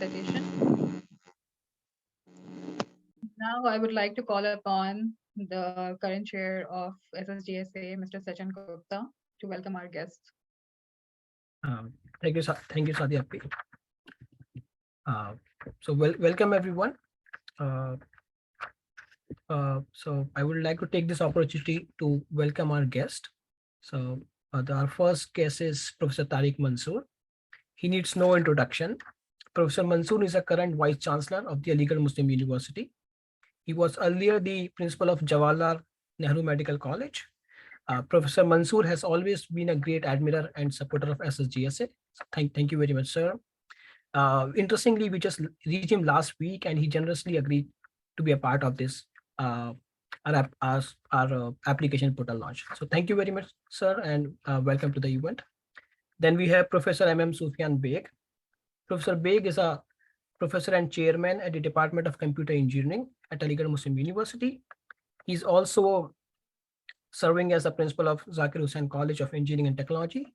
presentation. Now, I would like to call upon the current chair of SSGSA, Mr. Sachin Gupta, to welcome our guests. Um, thank you, Sadi Appi. Uh, welcome everyone. Uh, so I would like to take this opportunity to welcome our guest. Our first guest is Professor Tariq Mansoor. He needs no introduction. Professor Mansoor is a current Vice Chancellor of the Aligarh Muslim University. He was earlier the principal of Jawaharlal Nehru Medical College. Professor Mansoor has always been a great admirer and supporter of SSGSA. Thank you very much, sir. Interestingly, we just reached him last week, and he generously agreed to be a part of this uh, our application portal launch. So thank you very much, sir, and welcome to the event. Then we have Professor Sufyan Beg. Professor Beg is a professor and chairman at the Department of Computer Engineering at Aligarh Muslim University. He's also serving as the principal of Zakir Hussain College of Engineering and Technology.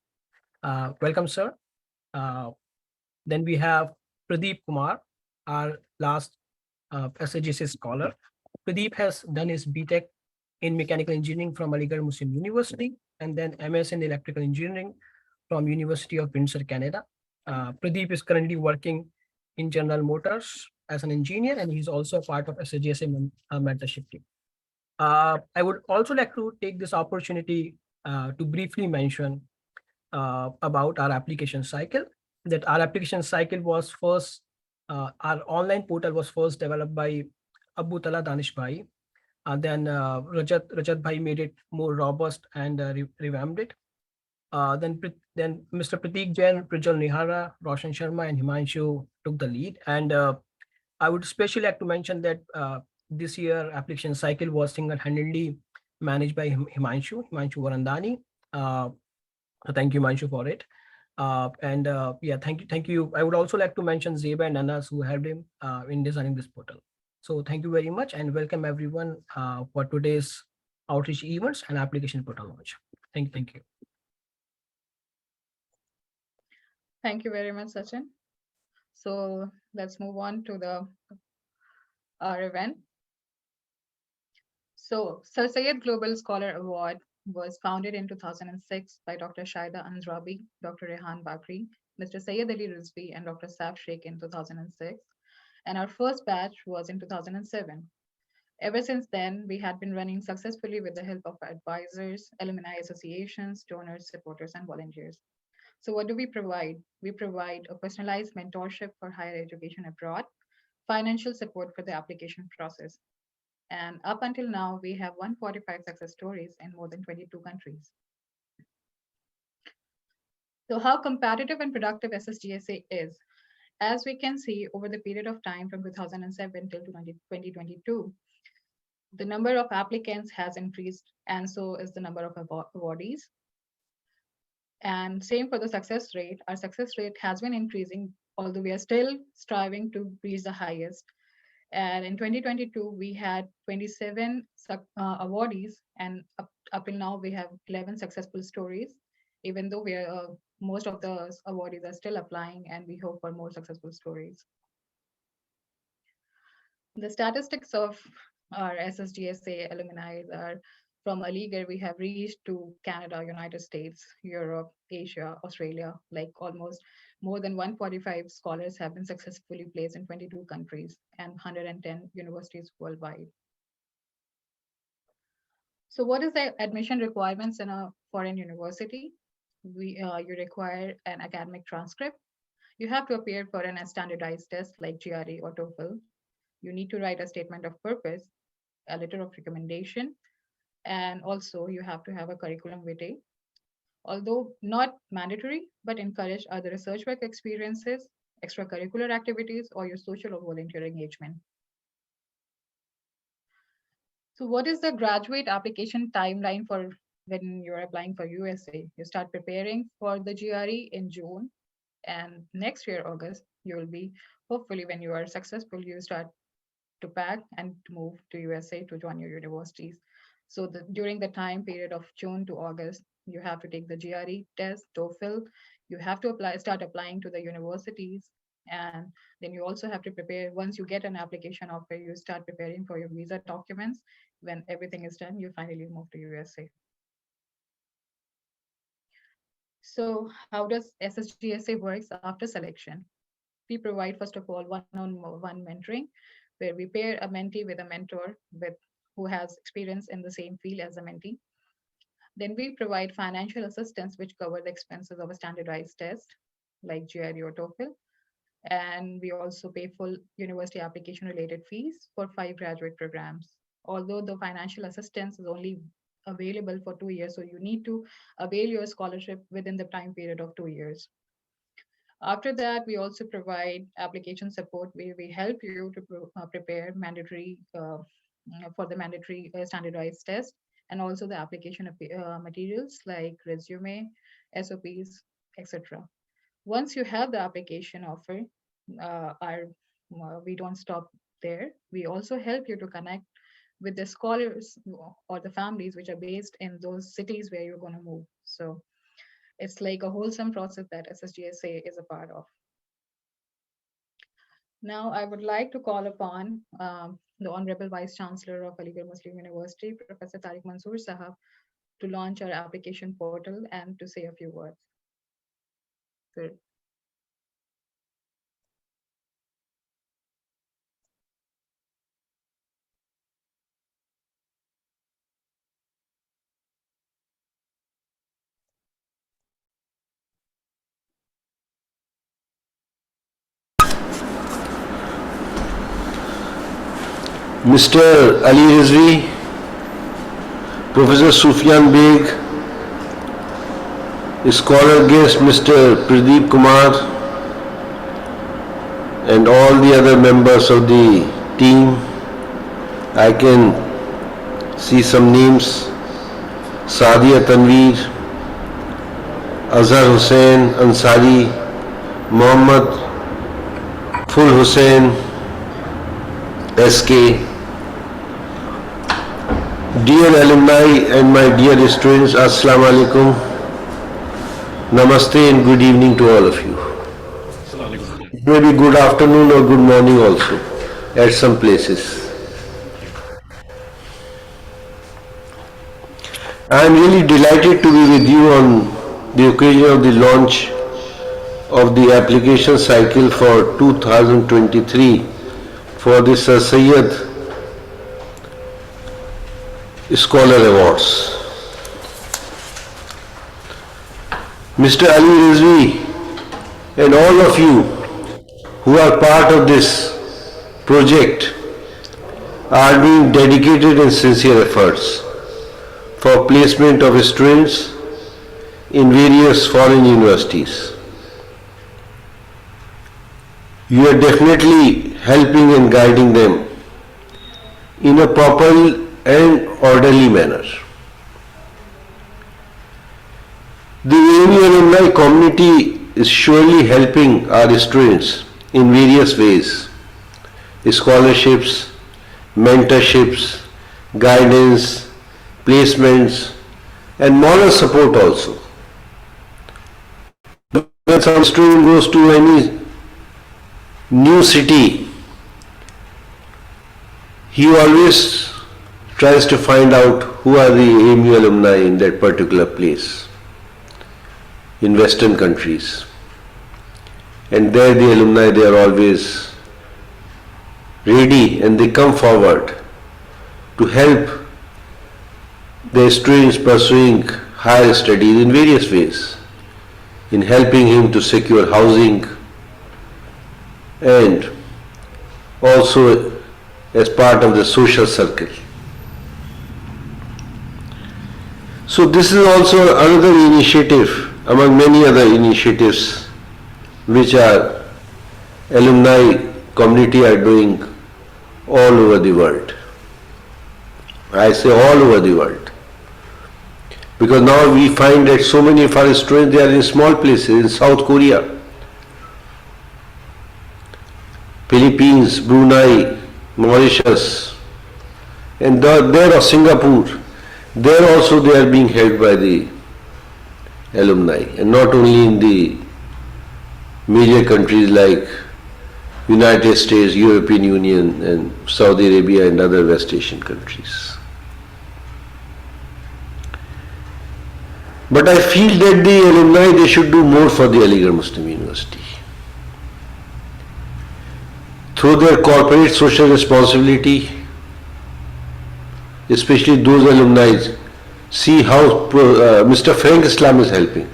Welcome, sir. Uh, Then we have Pradeep Kumar, our last SSGSA scholar. Pradeep has done his BTech in mechanical engineering from Aligarh Muslim University and then MS in electrical engineering from University of Windsor, Canada. Pradeep is currently working in General Motors as an engineer, and he's also a part of SSGSA mentorship team. I would also like to take this opportunity to briefly mention about our application cycle. That our application cycle was first, our online portal was first developed by Abu Tala Danish Bhai. Then Rajat Bhai made it more robust and revamped it. Then Mr. Pratik Jain, Prijal Nihara, Roshan Sharma, and Himanshu took the lead. And I would especially like to mention that this year application cycle was single-handedly managed by Himanshu Varandani. Thank you, Himanshu, for it. Yeah, thank you. I would also like to mention Zeba and Anas who helped him in designing this portal. So thank you very much and welcome everyone for today's outreach events and application portal launch. Thank you. Thank you very much, Sachin. So let's move on to the our event. So Sir Syed Global Scholar Award was founded in 2006 by Dr. Shaida Andrabi, Dr. Rehan Bakri, Mr. Syed Ali Rizvi, and Dr. Saf Sheikh in 2006. And our first batch was in 2007. Ever since then, we had been running successfully with the help of advisors, alumni associations, donors, supporters, and volunteers. So, what do we provide? We provide a personalized mentorship for higher education abroad, financial support for the application process. And up until now, we have 145 success stories in more than 22 countries. So, how competitive and productive SSGSA is? As we can see over the period of time from 2007 till 2022, the number of applicants has increased, and so is the number of awardees. And same for the success rate. Our success rate has been increasing, although we are still striving to reach the highest. And in 2022, we had 27 awardees, and up till now, we have 11 successful stories, even though we are most of the awardees are still applying, and we hope for more successful stories. The statistics of our SSGSA alumni are from Aligarh, we have reached to Canada, United States, Europe, Asia, Australia, like almost more than 145 scholars have been successfully placed in 22 countries and 110 universities worldwide. So what is the admission requirements in a foreign university? You require an academic transcript. You have to appear for an standardized test like GRE or TOEFL. You need to write a statement of purpose, a letter of recommendation, and also you have to have a curriculum vitae, although not mandatory, but encourage other research work experiences, extracurricular activities, or your social or volunteer engagement. So what is the graduate application timeline for when you're applying for USA? You start preparing for the GRE in June, and next year, August, you will be, hopefully when you are successful, you start to pack and to move to USA to join your universities. So during the time period of June to August, you have to take the GRE test, TOEFL. You have to start applying to the universities, And then you also have to prepare, once you get an application offer, you start preparing for your visa documents. When everything is done, you finally move to USA. So how does SSGSA works after selection? We provide, first of all, one-on-one mentoring, where we pair a mentee with a mentor with who has experience in the same field as a mentee. Then we provide financial assistance, which cover the expenses of a standardized test like GRE or TOEFL. And we also pay full university application related fees for 5 graduate programs. Although the financial assistance is only available for 2 years, so you need to avail your scholarship within the time period of 2 years. After that, we also provide application support where we help you to prepare mandatory for the mandatory standardized test, and also the application of materials like resume, SOPs, etc. Once you have the application offer, we don't stop there. We also help you to connect with the scholars or the families which are based in those cities where you're going to move. So it's like a wholesome process that SSGSA is a part of. Now, I would like to call upon the Honorable Vice Chancellor of Aligarh Muslim University, Professor Tariq Mansoor Sahab, to launch our application portal and to say a few words. Sir. Mr. Ali Rizvi, Professor Sufyan Beg, scholar guest Mr. Pradeep Kumar, and all the other members of the team. I can see some names: Sadia Tanveer, Azhar Hussain Ansari, Mohammad Ful Hussain, SK. Dear alumni and my dear students, Assalamu alaikum, Namaste and good evening to all of you. It may be good afternoon or good morning also at some places. I am really delighted to be with you on the occasion of the launch of the application cycle for 2023 for the Sir Syed Scholar Awards. Mr. Ali Rizvi and all of you who are part of this project are doing dedicated and sincere efforts for placement of students in various foreign universities. You are definitely helping and guiding them in a proper and orderly manner. The AMU alumni community is surely helping our students in various ways: scholarships, mentorships, guidance, placements, and moral support also. When some student goes to any new city, he always tries to find out who are the AMU alumni in that particular place in Western countries. And there the alumni, they are always ready and they come forward to help their students pursuing higher studies in various ways, in helping him to secure housing and also as part of the social circle. So this is also another initiative among many other initiatives which our alumni community are doing all over the world. I say all over the world, because now we find that so many of our students, they are in small places, in South Korea, Philippines, Brunei, Mauritius, and there are Singapore. There also they are being held by the alumni, and not only in the major countries like United States, European Union, and Saudi Arabia and other West Asian countries. But I feel that the alumni, they should do more for the Aligarh Muslim University. Through their corporate social responsibility, especially those alumni, see how Mr. Frank Islam is helping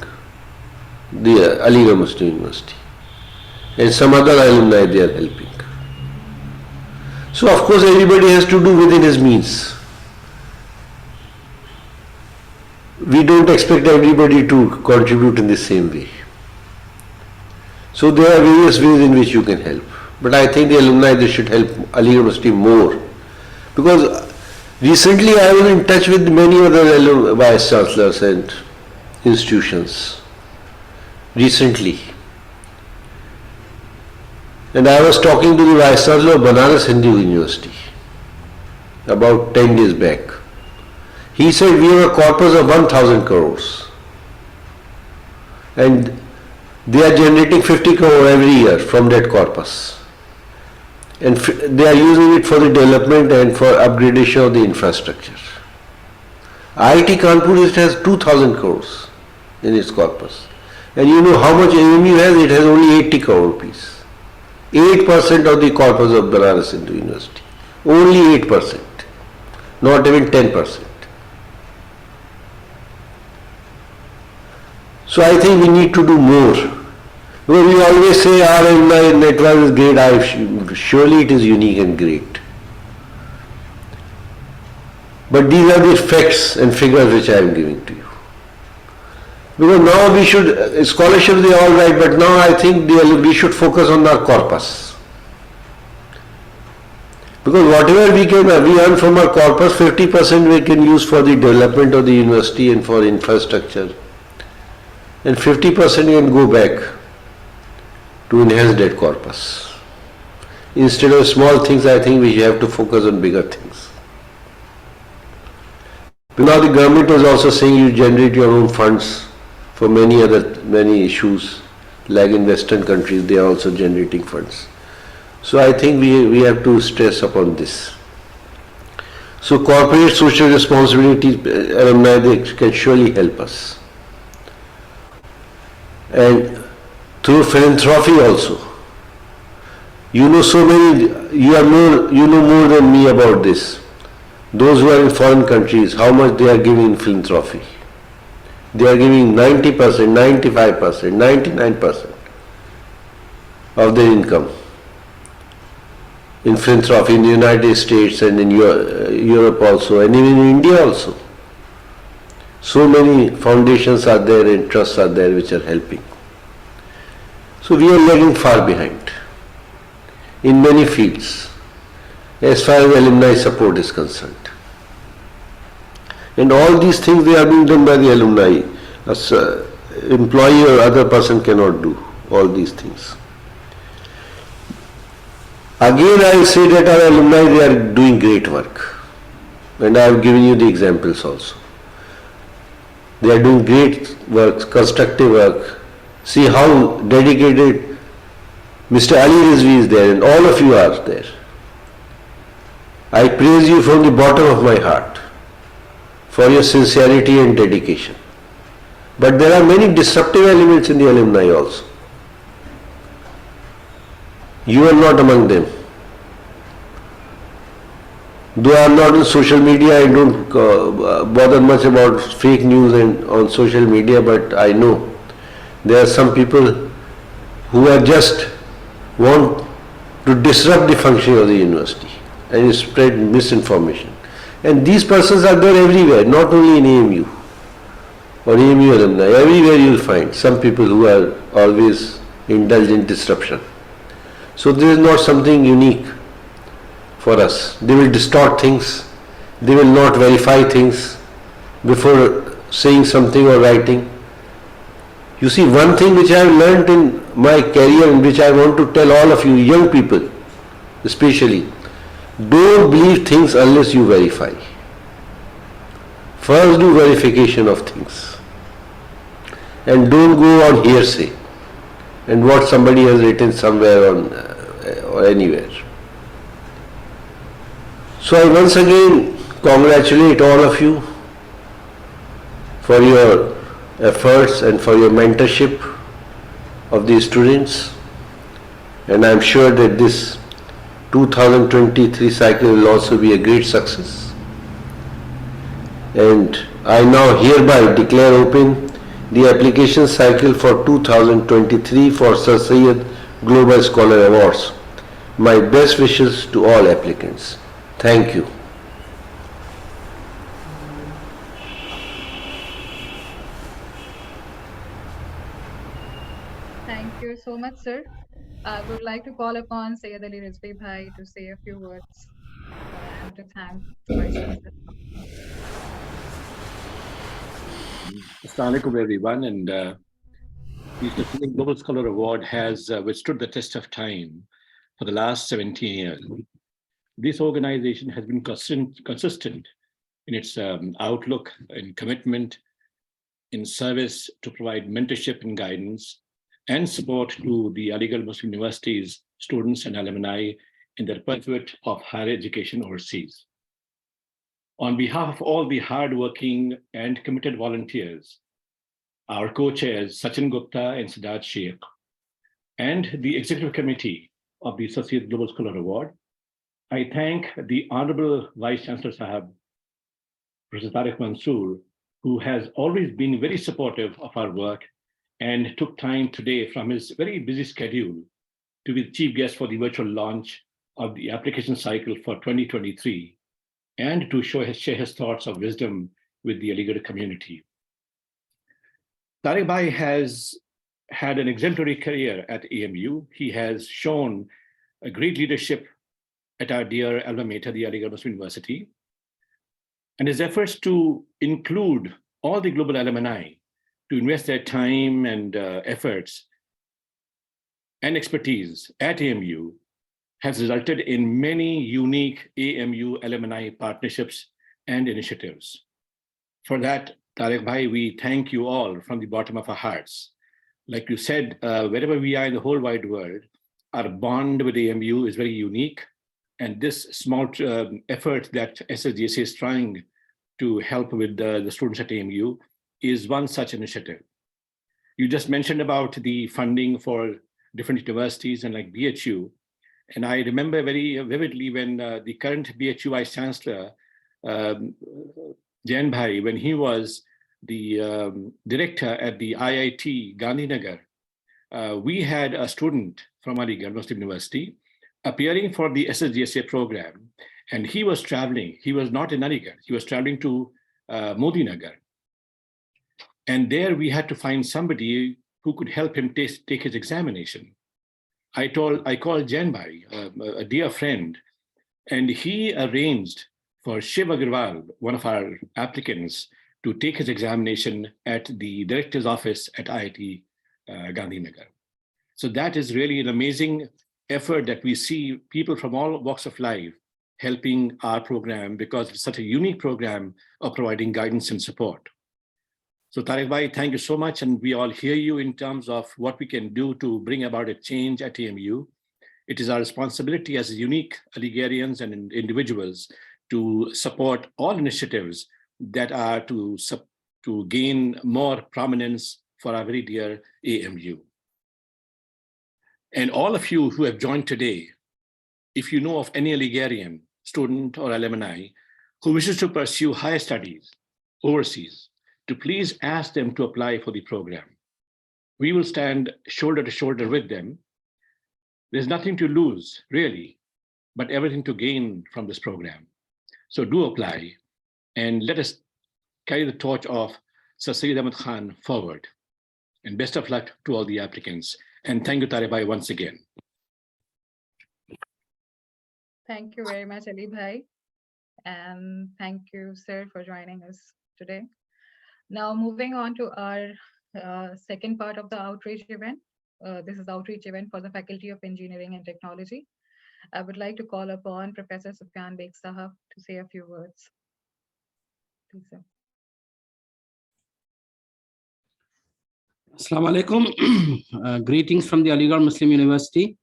the Aligarh Muslim University, and some other alumni they are helping. So of course everybody has to do within his means. We don't expect everybody to contribute in the same way. So there are various ways in which you can help. But I think the alumni, they should help Aligarh University more. Because recently I was in touch with many other vice chancellors and institutions. Recently. And I was talking to the vice chancellor of Banaras Hindu University about 10 days back. He said we have a corpus of 1,000 crores and they are generating 50 crore every year from that corpus, and they are using it for the development and for upgradation of the infrastructure. IIT Kanpur, it has 2,000 crores in its corpus, and you know how much AMU has? It has only 80 crore rupees. 8% of the corpus of Banaras Hindu University, only 8%, not even 10%. So I think we need to do more. Because we always say our alumni network is great. Surely it is unique and great. But these are the facts and figures which I am giving to you. Because now we should, scholarships they are all right, but now I think we should focus on our corpus. Because whatever we earn from our corpus, 50% we can use for the development of the university and for infrastructure. And 50% can go back to enhance that corpus. Instead of small things, I think we have to focus on bigger things. Now the government is also saying you generate your own funds for many issues, like in Western countries, they are also generating funds. So I think we have to stress upon this. So corporate social responsibility alumni, they can surely help us. And through philanthropy also. You know so many, you know more than me about this. Those who are in foreign countries, how much they are giving in philanthropy. They are giving 90%, 95%, 99% of their income in philanthropy in the United States and in Europe also, and even in India also. So many foundations are there and trusts are there which are helping. So we are lagging far behind in many fields as far as alumni support is concerned. And all these things, they are being done by the alumni. As employee or other person cannot do all these things. Again, I say that our alumni, they are doing great work. And I have given you the examples also. They are doing great work, constructive work. See how dedicated Mr. Ali Rizvi is there, and all of you are there. I praise you from the bottom of my heart for your sincerity and dedication. But there are many disruptive elements in the alumni also. You are not among them. Though I am not on social media, I don't bother much about fake news and on social media, but I know there are some people who are just want to disrupt the function of the university and spread misinformation. And these persons are there everywhere, not only in AMU or AMU alumni. Everywhere you will find some people who are always indulge in disruption. So this is not something unique for us. They will distort things. They will not verify things before saying something or writing. You see, one thing which I have learned in my career and which I want to tell all of you, young people especially, don't believe things unless you verify. First do verification of things. And don't go on hearsay and what somebody has written somewhere on or anywhere. So I once again congratulate all of you for your efforts and for your mentorship of these students, and I'm sure that this 2023 cycle will also be a great success. And I now hereby declare open the application cycle for 2023 for Sir Syed Global Scholar Awards. My best wishes to all applicants. Thank you. Thank you so much, sir. I would like to call upon Syed Ali Rizvi Bhai to say a few words and to thank the Vice Chancellor. Assalamu alaikum, everyone. And the Syed Global Scholar Award has withstood the test of time for the last 17 years. This organization has been consistent in its outlook and commitment in service to provide mentorship and guidance and support to the Aligarh Muslim University's students and alumni in their pursuit of higher education overseas. On behalf of all the hardworking and committed volunteers, our co-chairs Sachin Gupta and Siddharth Sheikh, and the executive committee of the Syed Global Scholar Award, I thank the Honorable Vice Chancellor Sahab, Professor Tariq Mansoor, who has always been very supportive of our work and took time today from his very busy schedule to be the chief guest for the virtual launch of the application cycle for 2023 and to share his thoughts of wisdom with the Aligarh community. Tariq Bhai has had an exemplary career at AMU. He has shown a great leadership at our dear alma mater, the Aligarh Muslim University. And his efforts to include all the global alumni to invest their time and efforts and expertise at AMU has resulted in many unique AMU alumni partnerships and initiatives. For that, Tariq Bhai, we thank you all from the bottom of our hearts. Like you said, wherever we are in the whole wide world, our bond with AMU is very unique. And this small effort that SSGSA is trying to help with the students at AMU is one such initiative. You just mentioned about the funding for different universities and like BHU. And I remember very vividly when the current BHU Vice Chancellor, Jain Bhai, when he was the director at the IIT Gandhinagar, we had a student from Aligarh Muslim University appearing for the SSGSA program, and he was traveling. He was not in Aligarh. He was traveling to Modi Nagar. And there we had to find somebody who could help him take his examination. I called Jain Bhai, a dear friend, and he arranged for Shiv Agarwal, one of our applicants, to take his examination at the director's office at IIT Gandhinagar. So that is really an amazing effort that we see people from all walks of life helping our program because it's such a unique program of providing guidance and support. So Tariq Bhai, thank you so much. And we all hear you in terms of what we can do to bring about a change at AMU. It is our responsibility as unique Aligarhians and individuals to support all initiatives that are to gain more prominence for our very dear AMU. And all of you who have joined today, if you know of any Aligarhian student or alumni who wishes to pursue higher studies overseas, to please ask them to apply for the program. We will stand shoulder to shoulder with them. There's nothing to lose, really, but everything to gain from this program. So do apply and let us carry the torch of Sir Syed Ahmad Khan forward. And best of luck to all the applicants. And thank you, Tariq Bhai, once again. Thank you very much, Ali Bhai. And thank you, sir, for joining us today. Now, moving on to our second part of the outreach event. This is outreach event for the Faculty of Engineering and Technology. I would like to call upon Professor Sufyan Beg Sahab to say a few words. Please, sir. Assalamu alaikum. Greetings from the Aligarh Muslim University.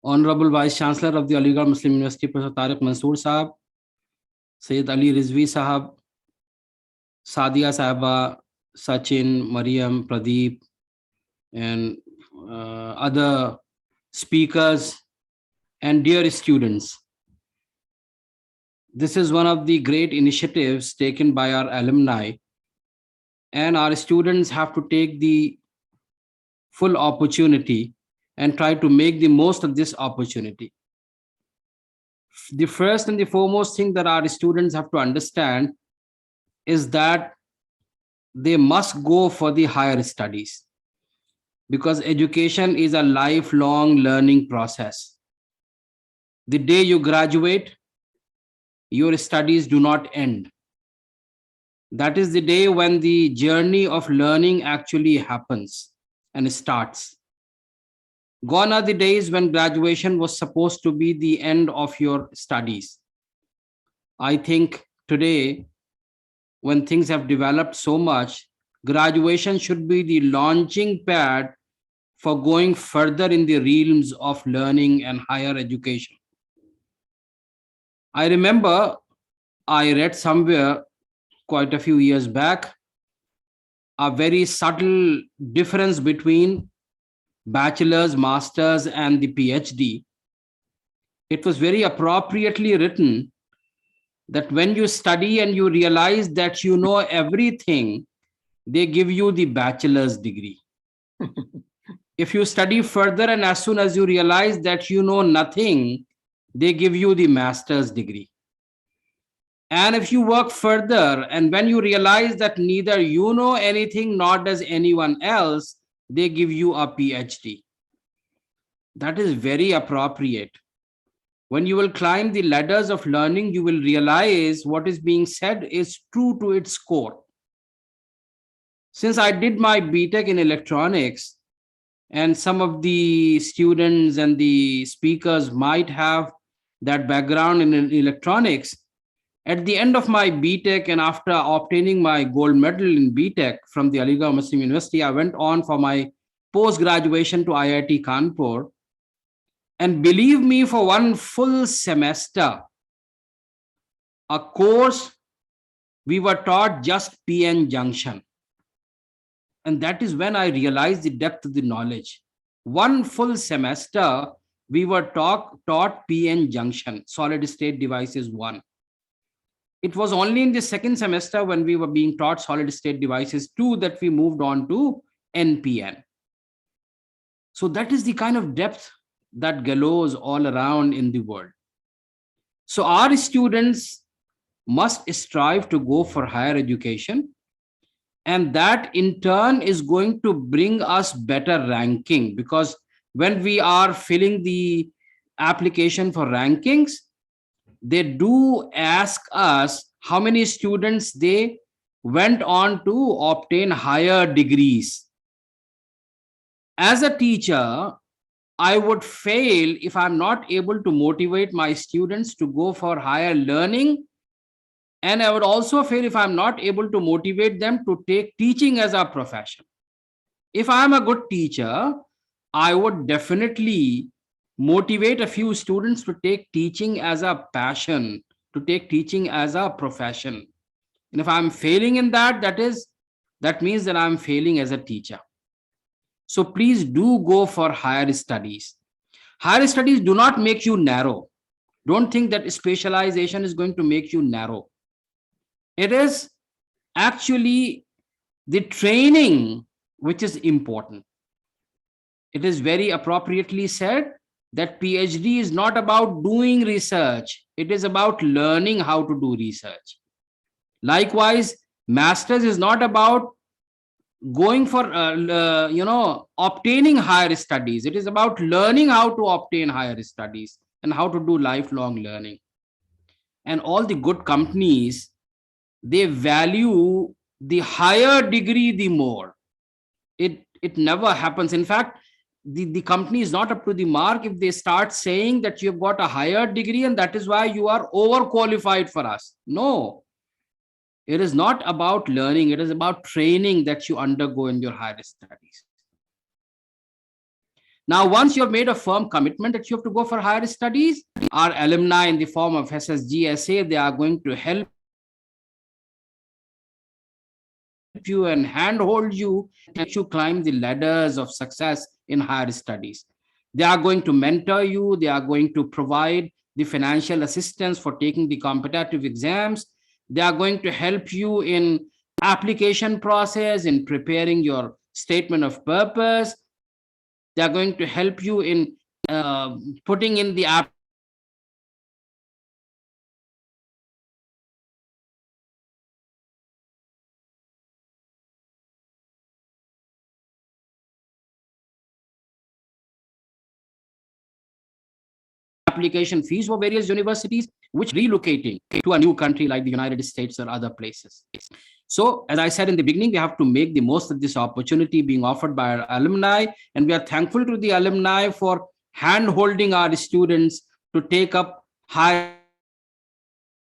Honorable Vice Chancellor of the Aligarh Muslim University, Professor Tariq Mansoor Sahab, Syed Ali Rizvi Sahab, Sadia Sahaba, Sachin, Mariam, Pradeep, and other speakers, and dear students. This is one of the great initiatives taken by our alumni, and our students have to take the full opportunity and try to make the most of this opportunity. The first and the foremost thing that our students have to understand is that they must go for the higher studies, because education is a lifelong learning process. The day you graduate, your studies do not end. That is the day when the journey of learning actually happens and starts. Gone are the days when graduation was supposed to be the end of your studies. I think today, when things have developed so much, graduation should be the launching pad for going further in the realms of learning and higher education. I remember I read somewhere quite a few years back a very subtle difference between bachelor's, master's, and the PhD. It was very appropriately written that when you study and you realize that you know everything, they give you the bachelor's degree. If you study further and as soon as you realize that you know nothing, they give you the master's degree. And if you work further and when you realize that neither you know anything nor does anyone else, they give you a PhD. That is very appropriate. When you will climb the ladders of learning, you will realize what is being said is true to its core. Since I did my BTech in electronics, and some of the students and the speakers might have that background in electronics, at the end of my BTech and after obtaining my gold medal in BTech from the Aligarh Muslim University, I went on for my post-graduation to IIT Kanpur. And believe me, for one full semester, a course, we were taught just PN junction. And that is when I realized the depth of the knowledge. One full semester, we were taught PN junction, solid state devices 1. It was only in the second semester when we were being taught solid state devices 2 that we moved on to NPN. So that is the kind of depth that gallows all around in the world. So our students must strive to go for higher education, and that in turn is going to bring us better ranking, because when we are filling the application for rankings, they do ask us how many students they went on to obtain higher degrees. As a teacher, I would fail if I'm not able to motivate my students to go for higher learning. And I would also fail if I'm not able to motivate them to take teaching as a profession. If I'm a good teacher, I would definitely motivate a few students to take teaching as a passion, to take teaching as a profession. And if I'm failing in that, that means that I'm failing as a teacher. So please do go for higher studies. Higher studies do not make you narrow. Don't think that specialization is going to make you narrow. It is actually the training which is important. It is very appropriately said that PhD is not about doing research. It is about learning how to do research. Likewise, master's is not about going for obtaining higher studies. It is about learning how to obtain higher studies and how to do lifelong learning. And all the good companies, they value the higher degree the more. It never happens. In fact, the company is not up to the mark if they start saying that you've got a higher degree and that is why you are overqualified for us. No, it is not about learning. It is about training that you undergo in your higher studies. Now, once you have made a firm commitment that you have to go for higher studies, our alumni in the form of SSGSA, they are going to help you and handhold you to climb the ladders of success in higher studies. They are going to mentor you. They are going to provide the financial assistance for taking the competitive exams. They are going to help you in application process, in preparing your statement of purpose. They are going to help you in putting in the application fees for various universities, which relocating to a new country like the United States or other places. So, as I said in the beginning, we have to make the most of this opportunity being offered by our alumni, and we are thankful to the alumni for hand holding our students to take up higher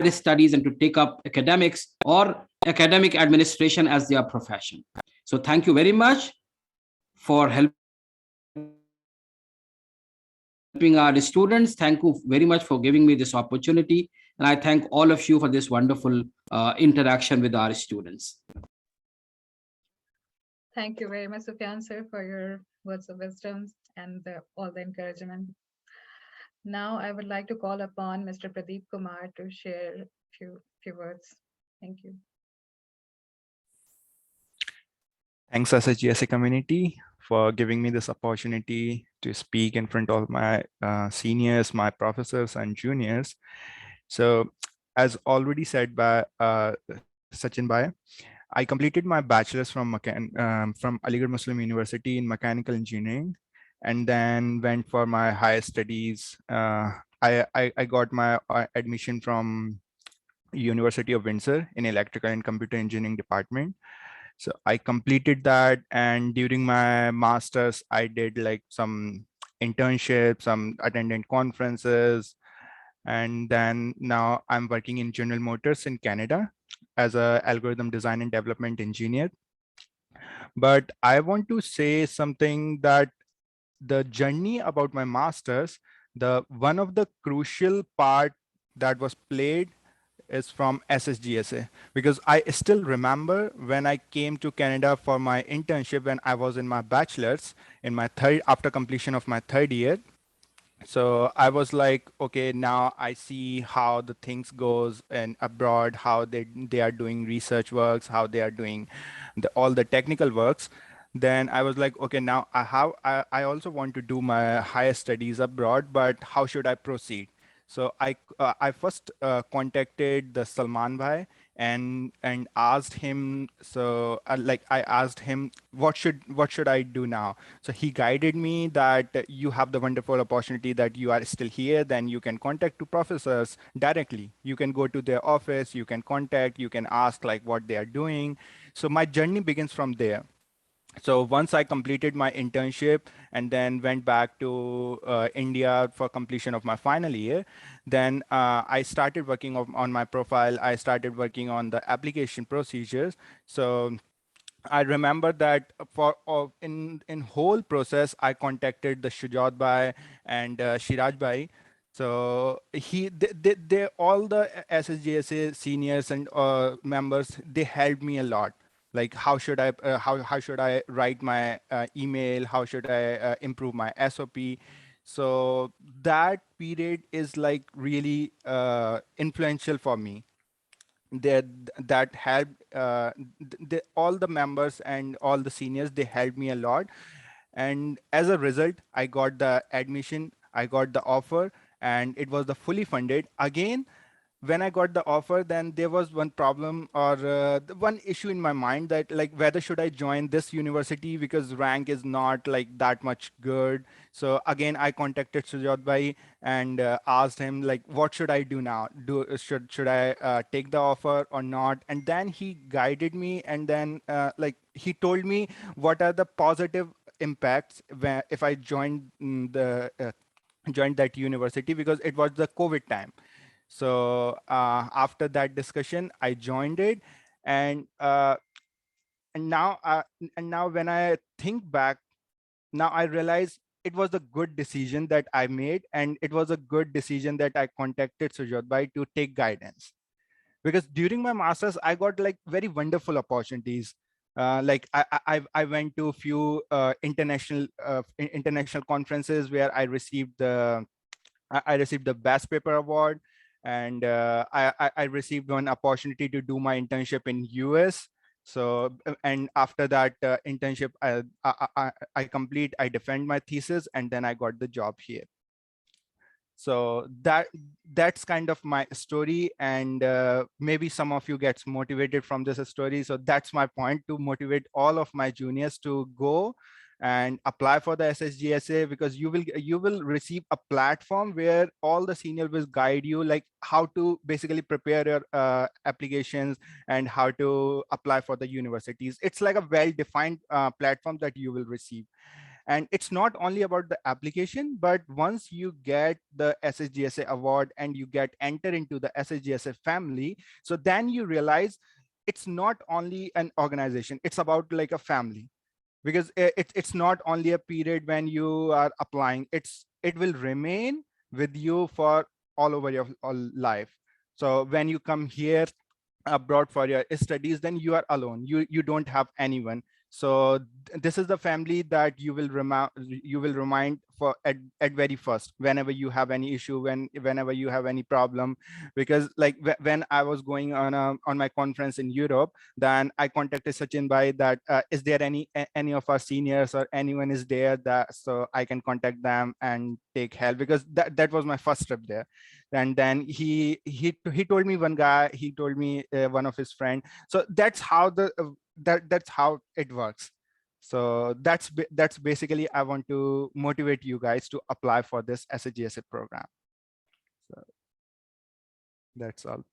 studies and to take up academics or academic administration as their profession. So, thank you very much for helping our students. Thank you very much for giving me this opportunity. And I thank all of you for this wonderful interaction with our students. Thank you very much, Sufyan sir, for your words of wisdom and all the encouragement. Now I would like to call upon Mr. Pradeep Kumar to share a few words. Thank you. Thanks, SSGSA community, for giving me this opportunity to speak in front of my seniors, my professors, and juniors. So, as already said by Sachin Bhai, I completed my bachelor's from Aligarh Muslim University in mechanical engineering, and then went for my higher studies. I got my admission from University of Windsor in electrical and computer engineering department. So I completed that, and during my master's, I did like some internships, some attended conferences, and then now I'm working in General Motors in Canada as a algorithm design and development engineer. But I want to say something, that the journey about my master's, the one of the crucial part that was played is from SSGSA, because I still remember when I came to Canada for my internship when I was in my bachelor's in my after completion of my third year. So I was like, okay, now I see how the things goes and abroad, how they are doing research works, how they are doing all the technical works. Then I was like, okay, now I also want to do my higher studies abroad, but how should I proceed? So I first contacted the Salman Bhai and asked him. So like I asked him, what should I do now? So he guided me that you have the wonderful opportunity that you are still here. Then you can contact to professors directly. You can go to their office. You can contact. You can ask like what they are doing. So my journey begins from there. So once I completed my internship and then went back to India for completion of my final year, then I started working on my profile. I started working on the application procedures. So I remember that for in whole process, I contacted the Shujat Bhai and Shiraj Bhai. So they all the SSGSA seniors and members, they helped me a lot. Like how should I how should I write my email? How should I improve my SOP? So that period is like really influential for me. That that helped all the members and all the seniors, they helped me a lot. And as a result, I got the admission, I got the offer, and it was the fully funded. Again, when I got the offer, then there was one problem or one issue in my mind, that like whether should I join this university because rank is not like that much good. So again, I contacted Sujat Bhai and asked him like, what should I do now? Should I take the offer or not? And then he guided me, and then like he told me what are the positive impacts if I joined joined that university, because it was the COVID time. So after that discussion, I joined it, and uh, and now when I think back, now I realize it was a good decision that I made, and it was a good decision that I contacted Sujot Bhai to take guidance, because during my masters I got like very wonderful opportunities. Like I went to a few international conferences where I received the best paper award, and I received one opportunity to do my internship in US. So and after that internship, I defend my thesis, and then I got the job here. So that's kind of my story, and maybe some of you gets motivated from this story. So that's my point, to motivate all of my juniors to go and apply for the SSGSA, because you will receive a platform where all the senior will guide you, like how to basically prepare your applications and how to apply for the universities. It's like a well-defined platform that you will receive. And it's not only about the application, but once you get the SSGSA award and you get enter into the SSGSA family, so then you realize it's not only an organization, it's about like a family. Because it's not only a period when you are applying, it will remain with you for all over your life. So when you come here abroad for your studies, then you are alone, you don't have anyone. So this is the family that you will remind for at very first, whenever you have any issue, whenever you have any problem. Because like when I was going on my conference in Europe, then I contacted Sachin Bhai that is there any of our seniors or anyone is there, that so I can contact them and take help, because that was my first trip there. And then he told me one guy, he told me one of his friend. So that's how that's how it works. So that's basically, I want to motivate you guys to apply for this SSGSA program. So that's all.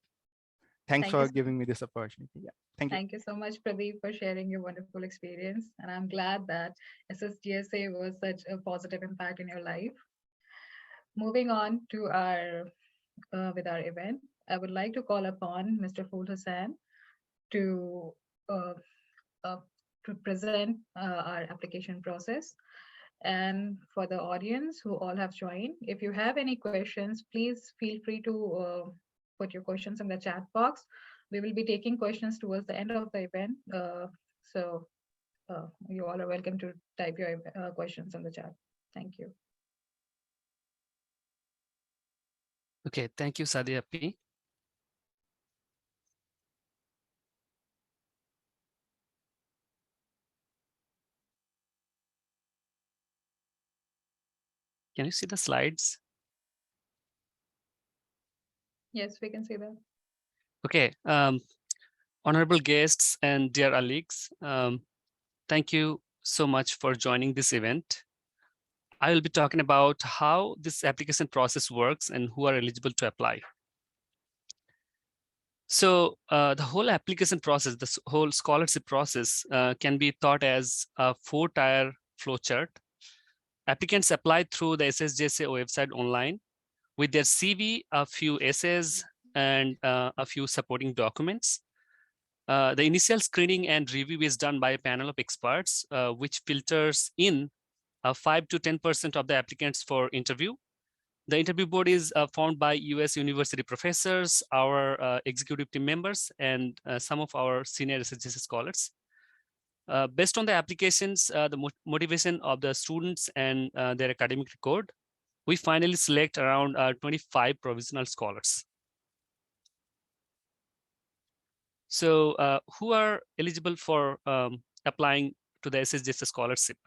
Thanks Thank you for so giving me this opportunity. Yeah, thank you. Thank you so much, Pradeep, for sharing your wonderful experience. And I'm glad that SSGSA was such a positive impact in your life. Moving on to our with our event, I would like to call upon Mr. Ful Hussain to uh, uh, to present our application process. And for the audience who all have joined, if you have any questions, please feel free to put your questions in the chat box. We will be taking questions towards the end of the event. So you all are welcome to type your questions in the chat. Thank you. Okay, thank you, Sadia P. Can you see the slides? Yes, we can see that. Okay, honorable guests and dear colleagues, thank you so much for joining this event. I will be talking about how this application process works and who are eligible to apply. So the whole application process, the whole scholarship process can be thought as a 4-tier flowchart. Applicants apply through the SSGSA website online with their CV, a few essays, and a few supporting documents. The initial screening and review is done by a panel of experts, which filters in 5 to 10% of the applicants for interview. The interview board is formed by US university professors, our executive team members, and some of our senior SSGSA scholars. Based on the applications, the motivation of the students and their academic record, we finally select around 25 provisional scholars. So who are eligible for applying to the SSGSA scholarship?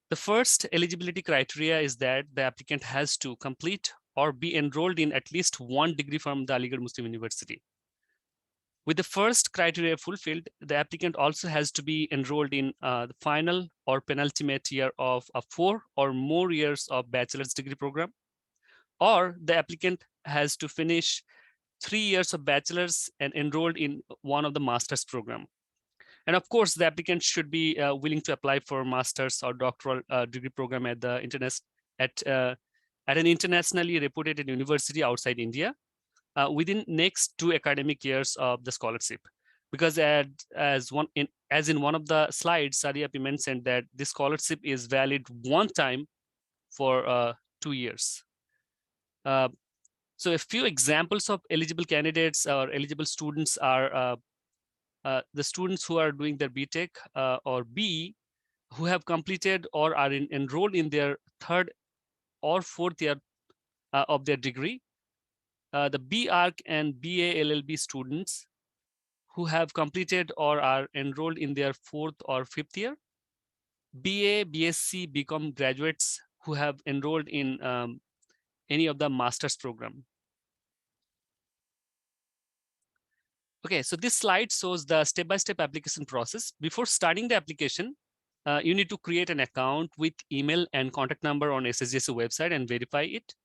The first eligibility criteria is that the applicant has to complete or be enrolled in at least one degree from the Aligarh Muslim University. With the first criteria fulfilled, the applicant also has to be enrolled in the final or penultimate year of a 4 or more years of bachelor's degree program, or the applicant has to finish 3 years of bachelor's and enrolled in one of the master's program. And of course, the applicant should be willing to apply for master's or doctoral degree program at the at an internationally reputed university outside India within next 2 academic years of the scholarship. Because as in one of the slides, Sadia P mentioned that this scholarship is valid one time for 2 years. So a few examples of eligible candidates or eligible students are the students who are doing their BTech or B, who have completed or are enrolled in their 3rd or 4th year of their degree. The B.Arch and BA LLB students who have completed or are enrolled in their 4th or 5th year. BA, BSc, BCom graduates who have enrolled in any of the master's program. Okay, so this slide shows the step-by-step application process. Before starting the application, you need to create an account with email and contact number on SSGSA website and verify it.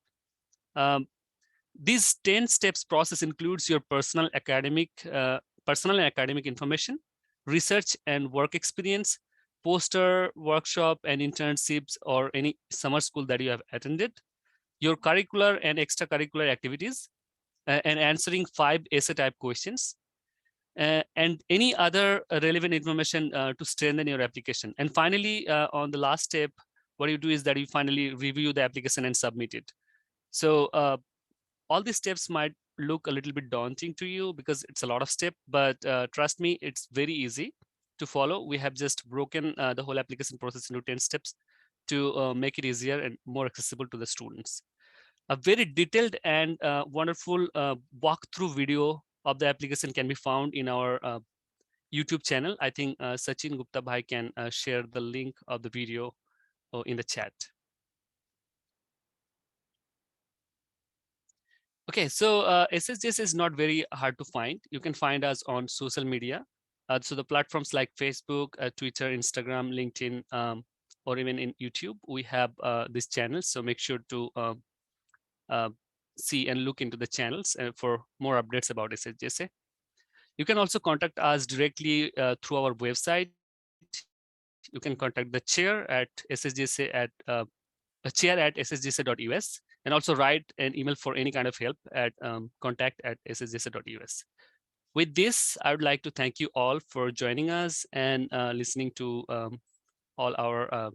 These 10 steps process includes your personal and academic information, research and work experience, poster, workshop and internships, or any summer school that you have attended, your curricular and extracurricular activities, and answering 5 essay type questions, and any other relevant information to strengthen your application. And finally, on the last step, what you do is that you finally review the application and submit it. So all these steps might look a little bit daunting to you because it's a lot of steps, but trust me, it's very easy to follow. We have just broken the whole application process into 10 steps to make it easier and more accessible to the students. A very detailed and wonderful walkthrough video of the application can be found in our YouTube channel. I think Sachin Gupta Bhai can share the link of the video in the chat. Okay, so SSGS is not very hard to find. You can find us on social media. So the platforms like Facebook, Twitter, Instagram, LinkedIn, or even in YouTube, we have these channels. So make sure to see and look into the channels for more updates about SSGSA. You can also contact us directly through our website. You can contact the chair at SSGSA at chair@ssgsa.us, and also write an email for any kind of help at contact@ssgsa.us. With this, I would like to thank you all for joining us and listening to all our